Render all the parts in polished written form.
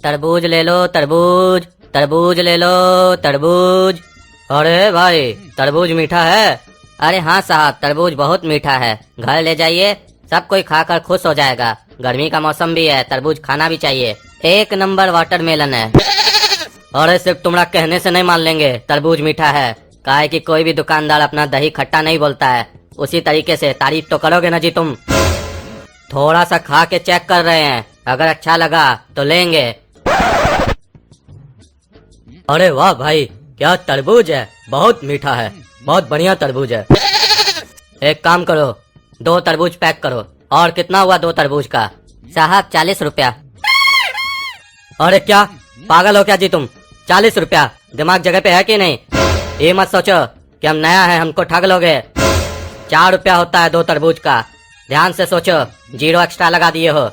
तरबूज ले लो, तरबूज तरबूज ले लो, तरबूज। अरे भाई, तरबूज मीठा है? अरे हाँ साहब, तरबूज बहुत मीठा है, घर ले जाइए, सब कोई खाकर खुश हो जाएगा। गर्मी का मौसम भी है, तरबूज खाना भी चाहिए, एक नंबर वाटरमेलन है। अरे सिर्फ तुम्हारा कहने से नहीं मान लेंगे तरबूज मीठा है, काहे कि कोई भी दुकानदार अपना दही खट्टा नहीं बोलता है। उसी तरीके से तारीफ तो करोगे ना जी तुम। थोड़ा सा खा के चेक कर रहे हैं, अगर अच्छा लगा तो लेंगे। अरे वाह भाई, क्या तरबूज है, बहुत मीठा है, बहुत बढ़िया तरबूज है। एक काम करो, 2 तरबूज पैक करो। और कितना हुआ 2 तरबूज का? साहब 40 रुपया। अरे क्या पागल हो क्या जी तुम? 40 रुपया, दिमाग जगह पे है कि नहीं? ये मत सोचो कि हम नया है, हमको ठग लोगे। 4 रुपया होता है 2 तरबूज का, ध्यान से सोचो, 0 एक्स्ट्रा लगा दिए हो।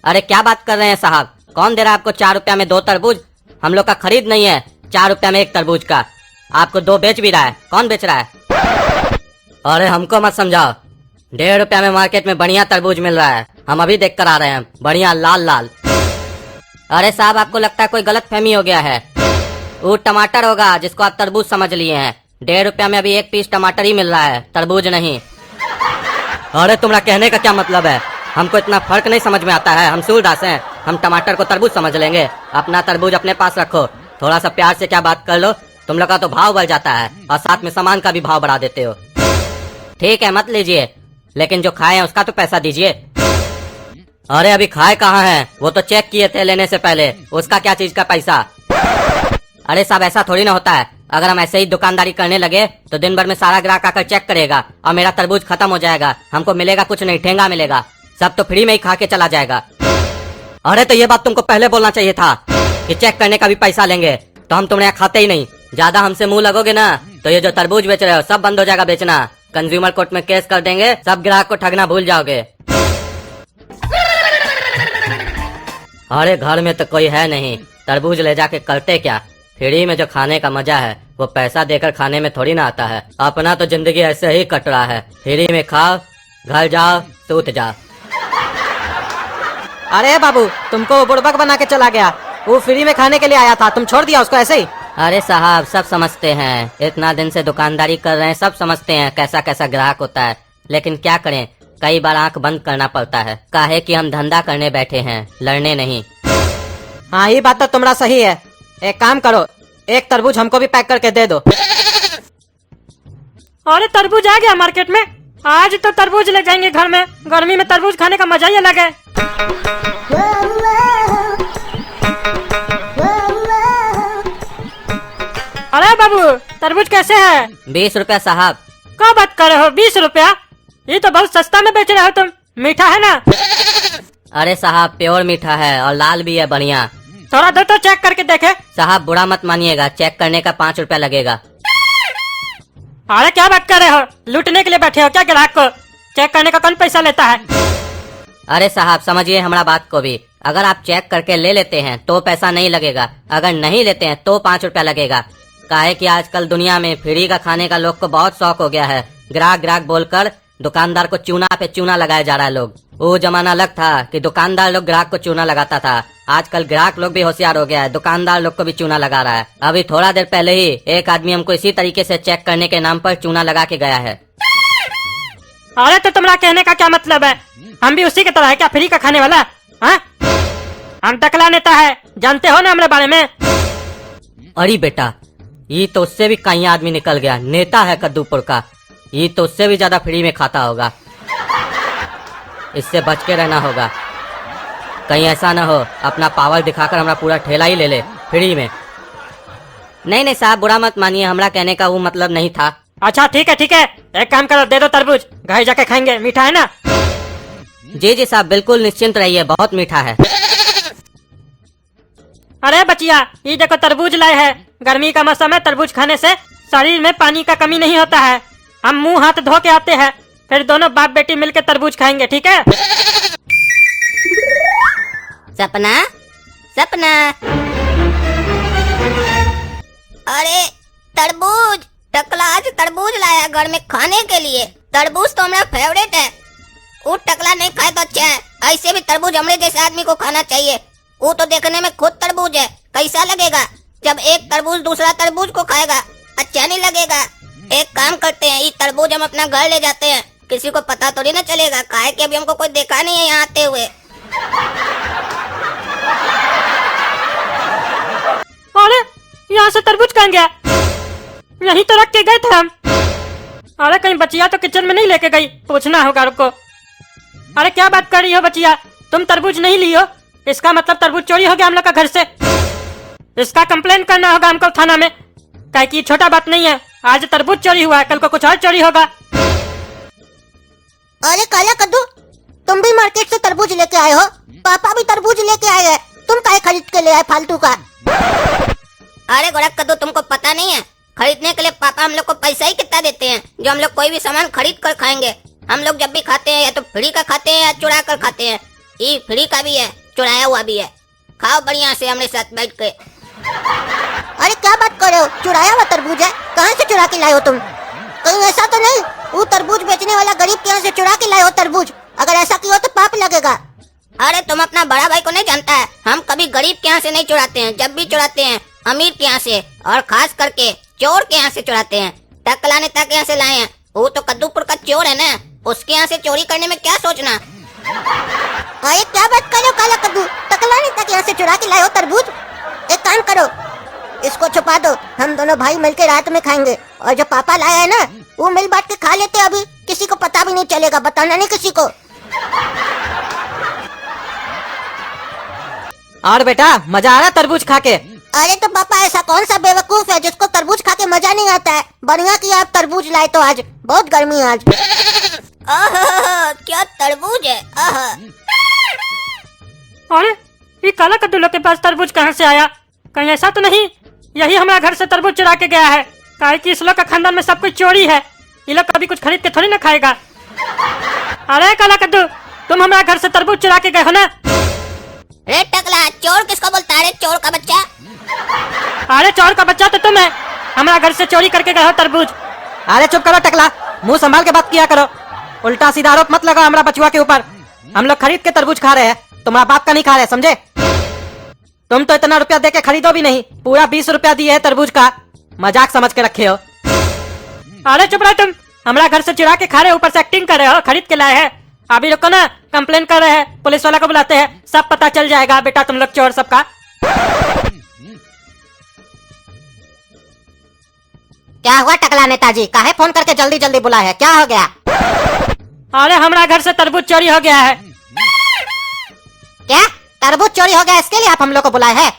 अरे क्या बात कर रहे हैं साहब, कौन दे रहा है आपको 4 रुपया में 2 तरबूज? हम लोग का खरीद नहीं है 4 रुपया में 1 तरबूज का, आपको 2 बेच भी रहा है। कौन बेच रहा है? अरे हमको मत समझाओ, 1.5 रुपया में मार्केट में बढ़िया तरबूज मिल रहा है, हम अभी देख कर आ रहे हैं, बढ़िया लाल लाल। अरे साहब, आपको लगता है कोई गलत फहमी हो गया है, वो टमाटर होगा जिसको आप तरबूज समझ लिए हैं। 1.5 रुपया में अभी 1 पीस टमाटर ही मिल रहा है, तरबूज नहीं। अरे तुम्हारा कहने का क्या मतलब है? हमको इतना फर्क नहीं समझ में आता है, हम सूरदास हैं, हम टमाटर को तरबूज समझ लेंगे। अपना तरबूज अपने पास रखो, थोड़ा सा प्यार से क्या बात कर लो, तुम लोग का तो भाव बढ़ जाता है और साथ में सामान का भी भाव बढ़ा देते हो। ठीक है मत लीजिए, लेकिन जो खाए हैं उसका तो पैसा दीजिए। अरे अभी खाए कहाँ हैं, वो तो चेक किए थे लेने से पहले, उसका क्या चीज का पैसा? अरे साहब ऐसा थोड़ी ना होता है, अगर हम ऐसे ही दुकानदारी करने लगे तो दिन भर में सारा ग्राहक आकर चेक करेगा और मेरा तरबूज खत्म हो जाएगा, हमको मिलेगा कुछ नहीं, ठेंगा मिलेगा, सब तो फ्री में ही खा के चला जाएगा। अरे तो ये बात तुमको पहले बोलना चाहिए था कि चेक करने का भी पैसा लेंगे, तो हम तुम्हारे यहाँ खाते ही नहीं। ज्यादा हमसे मुंह लगोगे ना तो ये जो तरबूज बेच रहे हो सब बंद हो जाएगा बेचना, कंज्यूमर कोर्ट में केस कर देंगे, सब ग्राहक को ठगना भूल जाओगे। अरे घर में तो कोई है नहीं, तरबूज ले जाके करते क्या? फ्री में जो खाने का मजा है वो पैसा देकर खाने में थोड़ी ना आता है। अपना तो जिंदगी ऐसे ही कट रहा है, फ्री में खाओ, घर जाओ, सूत जाओ। अरे बाबू, तुमको बुड़बक बना के चला गया, वो फ्री में खाने के लिए आया था, तुम छोड़ दिया उसको ऐसे ही? अरे साहब सब समझते हैं, इतना दिन से दुकानदारी कर रहे हैं, सब समझते हैं कैसा कैसा ग्राहक होता है, लेकिन क्या करें, कई बार आंख बंद करना पड़ता है, काहे कि हम धंधा करने बैठे हैं, लड़ने नहीं। हाँ ये बात तो तुम्हारा सही है, एक काम करो, 1 तरबूज हमको भी पैक करके दे दो। अरे तरबूज आ गया मार्केट में, आज तो तरबूज ले जाएंगे घर में, गर्मी में तरबूज खाने का मजा ही अलग है। अरे बाबू, तरबूज कैसे है? 20 रुपया साहब। क्या बात कर रहे हो, 20 रुपया? ये तो बहुत सस्ता में बेच रहे हो तुम, मीठा है ना? अरे साहब प्योर मीठा है और लाल भी है बढ़िया। थोड़ा दो तो चेक करके देखे। साहब बुरा मत मानिएगा, चेक करने का 5 रुपया लगेगा। अरे क्या बात कर रहे हो, लूटने के लिए बैठे हो क्या ग्राहक को? चेक करने का कौन पैसा लेता है? अरे साहब समझिए हमारा बात को भी, अगर आप चेक करके ले लेते हैं तो पैसा नहीं लगेगा, अगर नहीं लेते हैं तो 5 रुपया लगेगा। काहे कि आजकल दुनिया में फ्री का खाने का लोग को बहुत शौक हो गया है, ग्राहक ग्राहक बोलकर दुकानदार को चूना पे चूना लगाया जा रहा है लोग। वो जमाना अलग था कि दुकानदार लोग ग्राहक को चूना लगाता था, आजकल ग्राहक लोग भी होशियार हो गया है, दुकानदार लोग को भी चूना लगा रहा है। अभी थोड़ा देर पहले ही एक आदमी हमको इसी तरीके से चेक करने के नाम पर चूना लगा के गया है। अरे तो तुम्हारा कहने का क्या मतलब है, हम भी उसी की तरह है क्या, फ्री का खाने वाला? हाँ? हम टकला नेता है, जानते हो ना हमारे बारे में? अरे बेटा, ये तो उससे भी कहीं आदमी निकल गया, नेता है कद्दूपुर का, ये तो उससे भी ज्यादा फ्री में खाता होगा, इससे बच के रहना होगा, कहीं ऐसा ना हो अपना पावर दिखाकर हमारा पूरा ठेला ही ले ले फ्री में। नहीं नहीं साहब बुरा मत मानिए, हमारा कहने का वो मतलब नहीं था। अच्छा ठीक है, एक काम करो, दे दो तरबूज, घर जाके खाएंगे, मीठा है ना? जी जी साहब बिल्कुल निश्चिंत रहिए, बहुत मीठा है। अरे बचिया, ये देखो तरबूज लाए हैं, गर्मी का मौसम है, तरबूज खाने से शरीर में पानी का कमी नहीं होता है। हम मुंह हाथ धो के आते हैं, फिर दोनों बाप बेटी मिलकर तरबूज खाएंगे, ठीक है? सपना सपना, अरे तरबूज, टकला आज तरबूज लाया घर में खाने के लिए। तरबूज तो मेरा फेवरेट है, वो टकला नहीं खाए तो अच्छा है, ऐसे भी तरबूज हमरे जैसे आदमी को खाना चाहिए, वो तो देखने में खुद तरबूज है, कैसा लगेगा? जब एक तरबूज दूसरा तरबूज को खाएगा अच्छा नहीं लगेगा। एक काम करते हैं, ये तरबूज हम अपना घर ले जाते हैं, किसी को पता थोड़ी ना चलेगा, काहे कि अभी हमको कोई देखा नहीं है यहाँ आते हुए। अरे यहाँ से तरबूज कहाँ गया? यहीं तो रख के गए थे हम। अरे कहीं बचिया तो किचन में नहीं लेके गई, पूछना होगा रुको। अरे क्या बात कर रही हो बचिया, तुम तरबूज नहीं ली हो? इसका मतलब तरबूज चोरी हो गया हम लोग का घर से। इसका कंप्लेन करना होगा हमको थाना में, काहे कि छोटा बात नहीं है। आज तरबूज चोरी हुआ है, कल को कुछ और चोरी होगा। अरे काला कद्दू, तुम भी मार्केट से तरबूज लेके आए हो? पापा भी तरबूज लेके आए हैं, तुम काहे खरीद के ले आए फालतू का? अरे गोरख कद्दू, तुमको पता नहीं है, खरीदने के लिए पापा हम लोग को पैसा ही कितना देते हैं जो हम लोग कोई भी सामान खरीद कर खाएंगे। हम लोग जब भी खाते हैं या तो फ्री का खाते हैं या चुरा कर खाते हैं। ये फ्री का भी है, चुराया हुआ भी है। खाओ बढ़िया से हमने साथ बैठ के। अरे क्या बात कर रहे हो, चुराया हुआ तरबूज है? कहाँ से चुरा के लाए हो तुम? कहीं ऐसा तो नहीं वो तरबूज बेचने वाला गरीब के यहाँ से चुरा के लाए हो तरबूज? अगर ऐसा किया तो पाप लगेगा। अरे तुम अपना बड़ा भाई को नहीं जानता है, हम कभी गरीब के यहाँ से नहीं चुराते हैं। जब भी चुराते हैं अमीर के यहाँ से, और खास करके चोर के यहाँ से चुराते हैं। टकला नेता के यहाँ से लाए हैं, वो तो कद्दूपुर का चोर है ना, उसके यहाँ से चोरी करने में क्या सोचना। अरे क्या बात कर रहे हो काला कद्दू, टकला नेता के यहाँ से चुरा के लाए हो तरबूज? एक काम करो, इसको छुपा दो, हम दोनों भाई मिलकर रात में खाएंगे। और जो पापा लाया है ना, वो मिल बांट के खा लेते, अभी किसी को पता भी नहीं चलेगा, बताना नहीं किसी को। और बेटा मजा आ रहा तरबूज खा के? अरे तो पापा ऐसा कौन सा बेवकूफ है जिसको तरबूज खा के मजा नहीं आता है? बढ़िया किया आप तरबूज लाए तो, आज बहुत गर्मी है आज। क्या तरबूज है। अरे ये काला कद्दू लोग के पास तरबूज कहाँ से आया? कहीं ऐसा तो नहीं यही हमारा घर से तरबूज चुरा के गया है? काहे कि इस लोग का खानदान में सब कुछ चोरी है, ये लोग कभी कुछ खरीद के थोड़ी ना खाएगा। अरे काला कद्दू, तुम हमारा घर से तरबूज चुरा के गए हो ना? रे टकला, चोर किसको बोलता है? चोर का बच्चा। अरे चोर का बच्चा तो तुम है, हमारा घर से चोरी करके गए हो तरबूज। अरे चुप करो टकला, मुंह संभाल के बात किया करो। उल्टा सीधा आरोप मत लगाओ हमारा बचुआ के ऊपर। हम लोग खरीद के तरबूज खा रहे हैं, तुम्हारा बाप का नहीं खा रहे, समझे? तुम तो इतना रुपया दे के खरीदो भी नहीं, पूरा 20 रुपया दिए है तरबूज का, मजाक समझ के रखे हो। अरे चुप रहो तुम, हमारा घर से चुरा के खा रहे हो, ऊपर से एक्टिंग कर रहे हो, खरीद के लाए हैं। अभी रुको ना, कंप्लेन कर रहे हैं, पुलिस वाला को बुलाते हैं, सब पता चल जाएगा बेटा तुम लोग चोर सबका। क्या हुआ टकला नेताजी, काहे फोन करके जल्दी जल्दी बुलाए है, क्या हो गया? अरे हमारा घर से तरबूज चोरी हो गया है। क्या तरबूज चोरी हो गया, इसके लिए आप हम लोग को बुलाए हैं?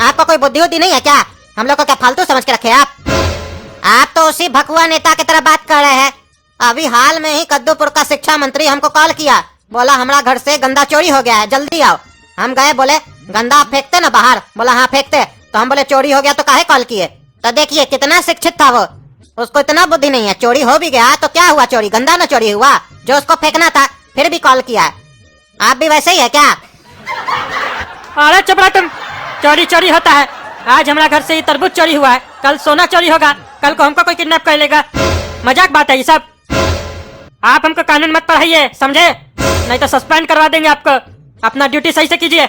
आपको कोई बुद्धि उद्धि नहीं है क्या? हम लोग को क्या फालतू समझ के रखे आप तो उसी भकुआ नेता की तरह बात कर रहे हैं। अभी हाल में ही कद्दूपुर का शिक्षा मंत्री हमको कॉल किया, बोला हमारा घर से गंदा चोरी हो गया है, जल्दी आओ। हम गए, बोले गंदा आप फेंकते ना बाहर? बोला हाँ फेंकते। तो हम बोले चोरी हो गया तो काहे कॉल किए? तो देखिए कितना शिक्षित था वो, उसको इतना बुद्धि नहीं है। चोरी हो भी गया तो क्या हुआ, चोरी गंदा ना चोरी हुआ, जो उसको फेंकना था फिर भी कॉल किया। आप भी वैसे ही है क्या? अरे चुप रहो तुम, चोरी चोरी होता है। आज हमारा घर से ये तरबूज चोरी हुआ है, कल सोना चोरी होगा, कल को हमको कोई किडनैप कर लेगा। मजाक बात है ये सब। आप हमको कानून मत पढ़ाइए, समझे? नहीं तो सस्पेंड करवा देंगे आपको। अपना ड्यूटी सही से कीजिए।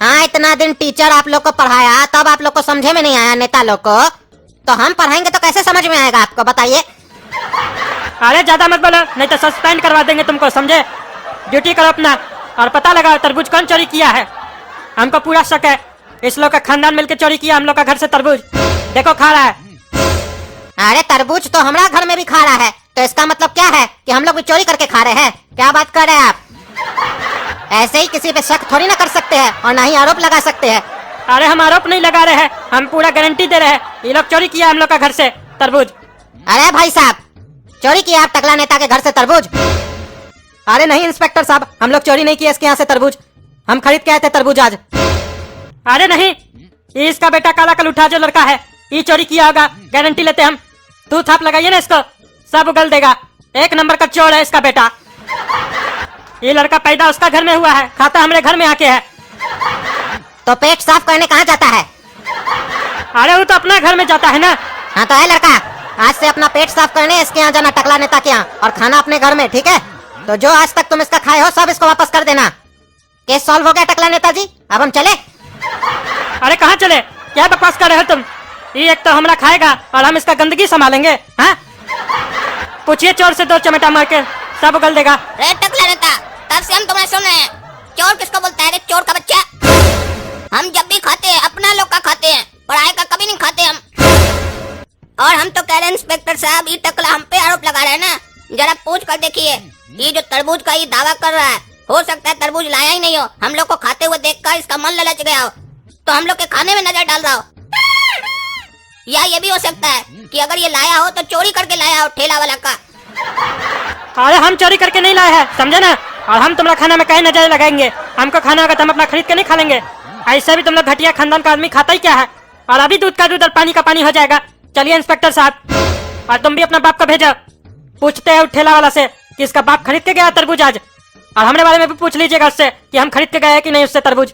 हाँ, इतना दिन टीचर आप लोग को पढ़ाया, तब आप लोग को समझे में नहीं आया नेता लोग को, तो हम पढ़ाएंगे तो कैसे समझ में आएगा आपको, बताइए? अरे ज्यादा मत बोलो, नहीं तो सस्पेंड करवा देंगे तुमको, समझे? ड्यूटी करो अपना और पता लगाओ तरबूज कौन चोरी किया है। हमको पूरा शक है, इस लोग का खानदान मिलकर चोरी किया हम लोग का घर से तरबूज। देखो खा रहा है। अरे तरबूज तो हमारा घर में भी खा रहा है, तो इसका मतलब क्या है कि हम लोग भी चोरी करके खा रहे हैं? क्या बात कर रहे हैं आप? ऐसे ही किसी पे शक थोड़ी ना कर सकते हैं और ना ही आरोप लगा सकते हैं। अरे हम आरोप नहीं लगा रहे हैं, हम पूरा गारंटी दे रहे हैं, ये लोग चोरी किया हम लोग का घर से तरबूज। अरे भाई साहब, चोरी किया आप टकला नेता के घर से तरबूज? अरे नहीं इंस्पेक्टर साहब, हम लोग चोरी नहीं किए इसके यहाँ से तरबूज, हम खरीद के आए थे तरबूज आज। अरे नहीं, ये इसका बेटा काला कलूठा जो लड़का है, ये चोरी किया होगा, गारंटी लेते हम। तू थाप लगाइए ना इसको, सब उगल देगा। एक नंबर का चोर है इसका बेटा। ये लड़का पैदा उसका घर में हुआ है, खाता हमारे घर में आके है। तो पेट साफ करने कहाँ जाता है? अरे वो तो अपना घर में जाता है ना। हाँ तो है लड़का, आज से अपना पेट साफ करने इसके यहाँ जाना, टकला नेता के यहाँ, और खाना अपने घर में, ठीक है? तो जो आज तक तुम इसका खाए हो सब इसको वापस कर देना। केस सॉल्व हो गया टकला नेताजी, अब हम चले। अरे कहाँ चले, क्या बकवास कर रहे हो तुम? ये एक तो हमरा खाएगा और हम इसका गंदगी संभालेंगे, हाँ? पूछिए चोर से 2 चमेटा मार के सब उगल देगा। रे टकला नेता, तब से हम तुम्हें सुन रहे हैं। चोर किसको बोलता है रे, चोर का बच्चा? हम जब भी खाते हैं अपना लोग का खाते हैं, पढ़ाई का कभी नहीं खाते हम। और हम तो कह रहे हैं इंस्पेक्टर साहब, ये टकला हम पे आरोप लगा रहे हैं ना, जरा पूछ कर देखिए। ये जो तरबूज का ये दावा कर रहा है, हो सकता है तरबूज लाया ही नहीं हो, हम लोग को खाते हुए देखकर इसका मन ललच गया हो, तो हम लोग के खाने में नजर डाल रहा हो। या ये भी हो सकता है कि अगर ये लाया हो तो चोरी करके लाया हो ठेला वाला का। अरे हम चोरी करके नहीं लाए हैं, समझे ना? और हम तुम्हारा खाना में कहीं नजर लगाएंगे? हमको खाना होगा तो हम अपना खरीद के नहीं खा लेंगे। ऐसे भी तुम लोग घटिया खानदान का आदमी खाता ही क्या है? और अभी दूध का दूध और पानी का पानी हो जाएगा। चलिए इंस्पेक्टर साहब, और तुम भी अपना बाप को भेजो, पूछते हैं ठेला वाला से कि इसका बाप खरीद के गया तरबूज आज। और हमारे बारे में भी पूछ लीजिएगा उससे कि हम खरीद के गए कि नहीं उससे तरबूज।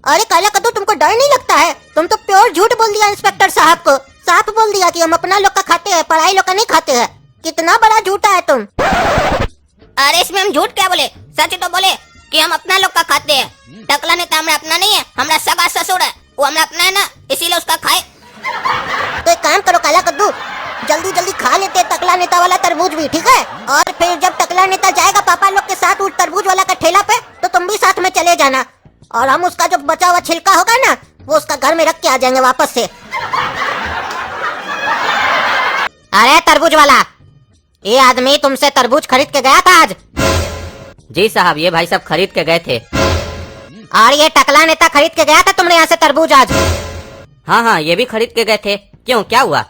अरे काला कद्दू, तुमको डर नहीं लगता है? तुम तो प्योर झूठ बोल दिया इंस्पेक्टर साहब को। साफ बोल दिया कि हम अपना लोग का खाते हैं, पढ़ाई लोग का नहीं खाते हैं। कितना बड़ा झूठा है तुम। अरे इसमें हम झूठ क्या बोले, सच तो बोले कि हम अपना लोग का खाते हैं। टकला नेता हमारा अपना नहीं है, हमारा सगा ससुर है, वो हमारा अपना है ना, इसीलिए उसका खाए। तो एक काम करो काला कद्दू, जल्दी जल्दी खा लेते टकला नेता वाला तरबूज भी, ठीक है? और फिर जब टकला नेता जाएगा पापा लोग के साथ उस तरबूज वाला का ठेला पे, तो तुम भी साथ में चले जाना। और हम उसका जो बचा हुआ छिलका होगा ना, वो उसका घर में रख के आ जाएंगे वापस से। अरे तरबूज वाला, ये आदमी तुमसे तरबूज खरीद के गया था आज? जी साहब, ये भाई साहब खरीद के गए थे। और ये टकला नेता खरीद के गया था तुमने यहाँ से तरबूज आज? हाँ हाँ, ये भी खरीद के गए थे। क्यों, क्या हुआ?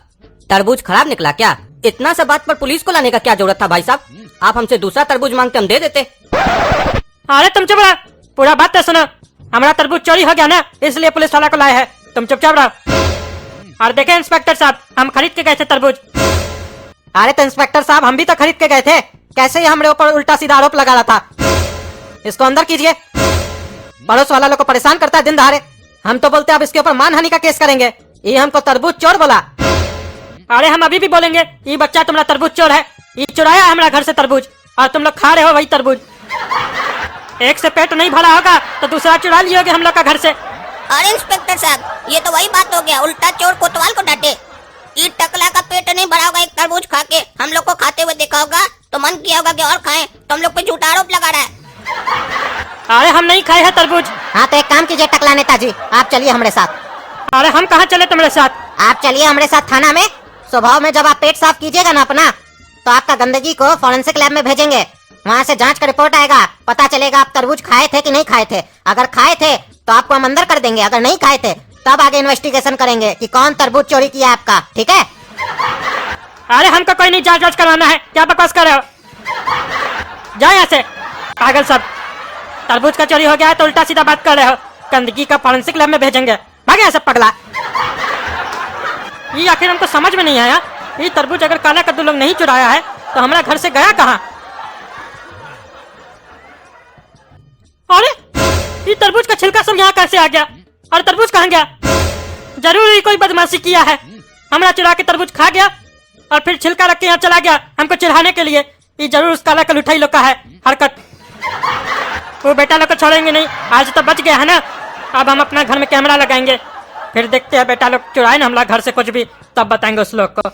तरबूज खराब निकला क्या? इतना सा बात पर पुलिस को लाने का क्या जरूरत था भाई साहब? आप हमसे दूसरा तरबूज मांगते, हम दे देते। अरे तुम चुप रहो, पूरा बात तो सुनो। हमारा तरबूज चोरी हो गया ना, इसलिए पुलिस वाला को लाए है। तुम चुपचाप रहो। और देखे इंस्पेक्टर साहब, हम खरीद के गए थे तरबूज। अरे तो इंस्पेक्टर साहब, हम भी तो खरीद के गए थे। कैसे ये हमारे ऊपर उल्टा सीधा आरोप लगा रहा था? इसको अंदर कीजिए। पड़ोस वाला लोग को परेशान करता है दिन दहाड़े। हम तो बोलते अब इसके ऊपर मानहानि का केस करेंगे। ये हमको तरबूज चोर बोला। अरे हम अभी भी बोलेंगे, ये बच्चा तुम्हारा तरबूज चोर है, ये चुराया है हमारा घर से तरबूज, और तुम लोग खा रहे हो वही तरबूज। एक से पेट नहीं भरा होगा तो दूसरा चुरा लियोगे हम लोग का घर से। अरे इंस्पेक्टर साहब, ये तो वही बात हो गया, उल्टा चोर कोतवाल को डांटे। ये टकला का पेट नहीं भरा होगा एक तरबूज खा के, हम लोग को खाते हुए देखा होगा तो मन किया होगा कि और खाएं, तो हम लोग पे झूठा आरोप लगा रहा है। अरे हम नहीं खाए हैं तरबूज। हाँ तो एक काम कीजिए टकला नेताजी, आप चलिए हमारे साथ। अरे हम कहाँ चले तुम्हारे साथ? आप चलिए हमारे साथ थाना में। स्वभाव में जब आप पेट साफ कीजिएगा ना अपना, तो आपका गंदगी को फॉरेंसिक लैब में भेजेंगे। वहाँ से जांच का रिपोर्ट आएगा, पता चलेगा आप तरबूज खाए थे कि नहीं खाए थे। अगर खाए थे तो आपको हम अंदर कर देंगे, अगर नहीं खाए थे तब आगे इन्वेस्टिगेशन करेंगे कि कौन तरबूज चोरी किया आपका, ठीक है? अरे हमको कोई नहीं जांच करवाना है, क्या बकवास कर रहे हो? जाओ यहाँ से पागल सब। तरबूज का चोरी हो गया है तो उल्टा सीधा बात कर रहे हो। गंदगी का फॉरेंसिक लैब में भेजेंगे, भागे यहाँ से पगला। ये आखिर हमको समझ में नहीं आया, ये तरबूज अगर काला कद्दू लोग नहीं चुराया है तो हमारा घर से गया कहाँ? अरे ये तरबूज का छिलका सब यहाँ कैसे आ गया? और तरबूज कहाँ गया? जरूर ही कोई बदमाशी किया है, हमारा चुरा के तरबूज खा गया और फिर छिलका रख के यहाँ चला गया हमको चिढ़ाने के लिए। ये जरूर उस काला कलुठाई लोग का है हरकत। वो बेटा लोग को छोड़ेंगे नहीं, आज तो बच गया है ना। अब हम अपना घर में कैमरा लगाएंगे, फिर देखते हैं बेटा लोग चुराए ना हमारा घर से कुछ भी, तब बताएंगे उस लोग को।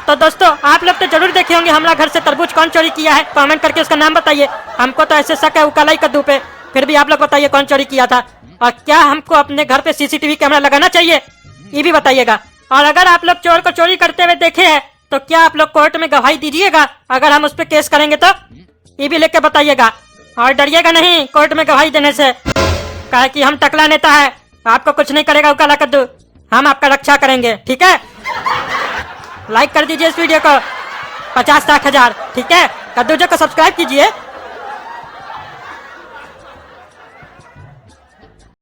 तो दोस्तों आप लोग तो जरूर देखे होंगे हमारा घर से तरबूज कौन चोरी किया है, कमेंट करके उसका नाम बताइए। हमको तो ऐसे शक है वो काला ही कद्दू पे, फिर भी आप लोग बताइए कौन चोरी किया था। और क्या हमको अपने घर पे सीसीटीवी कैमरा लगाना चाहिए, ये भी बताइएगा। और अगर आप लोग चोर को चोरी करते हुए देखे हैं तो क्या आप लोग कोर्ट में गवाही दीजिएगा? अगर हम उस पर केस करेंगे तो ये भी लिख के बताइएगा। और डरिएगा नहीं कोर्ट में गवाही देने से, काहे कि हम टकला नेता है, आपको कुछ नहीं करेगा वो काला कद्दू, हम आपका रक्षा करेंगे, ठीक है? लाइक कर दीजिए इस वीडियो को 50 लाख 1000, ठीक है? कद्दू जो को सब्सक्राइब कीजिए।